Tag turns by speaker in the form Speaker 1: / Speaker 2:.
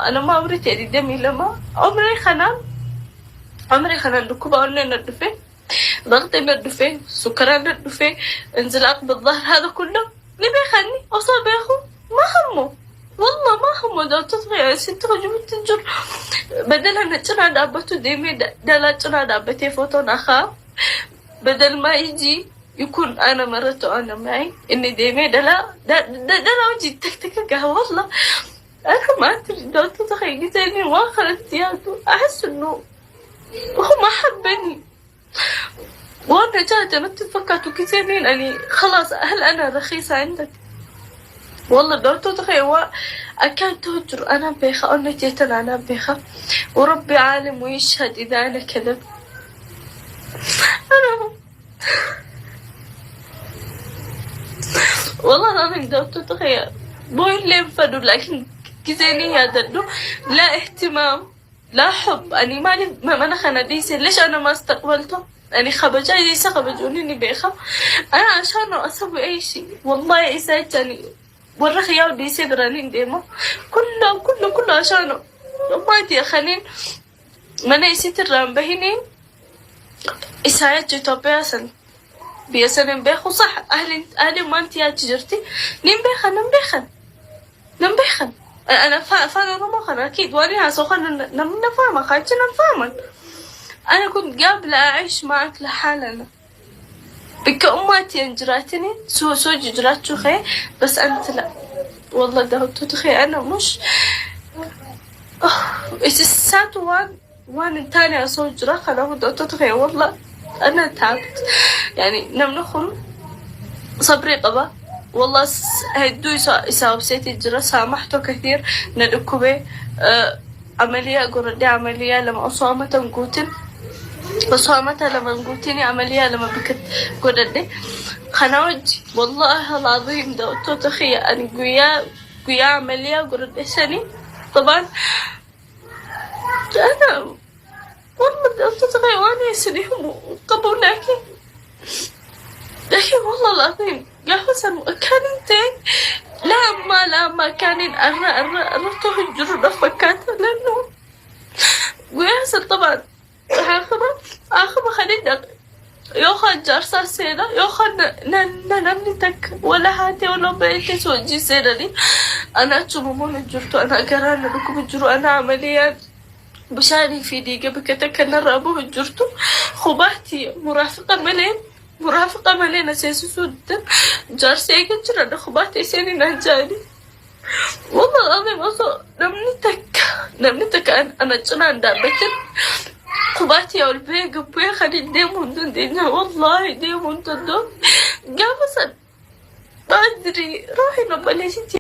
Speaker 1: أنا ما عمري تأدي دمي لما عمري خنان ركوب أقول ندفه ضغطي ندفه سكران ندفه انزلاق بالظهر هذا كله ليه بيخلني أصاب يا أخو ما همه والله ما همه ده تطغي ست جبت الجر بدل نتنا دابته ديمي دلتنا دابتي فوتون أخاف بدل ما يجي يكون أنا مرته أنا معي إني ديمي دلا وجي تك والله أنا ما أدري لو تتخيلي تاني ما خلت ياده أحس إنه هو ما حبني وأنا جاهدة ما تفكرت وكتيرين أني خلاص هل أنا رخيصة عندك والله لو تتخيل أكاد تهجر أنا بيخة أنا جيتنا أنا بيخة وربي عالم ويشهد إذا أنا كذب أنا والله العظيم لو تتخيل مو اللي انفدوا لكن كزيني هذا لا اهتمام لا حب أني ما أنا خناديسي ليش أنا ما استقبلته أني خبجاي ليس خبجوني بيخا أنا عشان أسوي أي شيء والله إذا جاني ورخ ياو ديسي برانين ديما كله عشانه ما دي خلين من يسيت الرام بهنين إسايات جتوبيا بيسن بيخو صح أهلي ما أنت يا تجرتي نمبيخن أنا فانا رمخن أكيد وأنا هسوخن نفهمك خايتي نفهمك أنا كنت قابلة أعيش معك لحالنا بك أماتي انجراتني سو جرات شو خي بس أنت لا والله ده تخي أنا مش إيش الساعة وان تاني أسوي جراخ أنا ده تخي والله أنا تعبت يعني نمنخل صبري قبا والله هيدو يساوي سيتي جرا سامحته كثير ندكوبه عملية قردي عملية لما أصامة نقوتن أصامة لما نقوتني عملية لما بكت قردي خناوجي والله العظيم ده تخي أنا قويا عملية قردي سني طبعا أنا والله ده تخي وأنا سنيهم قبول لكن والله العظيم يا حسن كان انتين لا ما كان أردت هجر فكاته لأنه ويحسن طبعا آخر خلينا يوخن جارسا سينا يوخن نمنتك ولا هاتي ولا بيتي سوجي سينا لي أنا أتشممون الجرتو أنا قرانا لكم الجرو أنا عمليا بشاني في ديقة بكتك أنا رابو الجرتو خباتي مرافقة ملينا سيسو سودة جارسي ايقن جرى خباتي سيني نهجاني والله العظيم أصلا نمنتك أنا جنان دابتن خباتي أو البيق بويا خلي ديمون دون والله ديمون دون قامسا ما أدري روحي نباليشي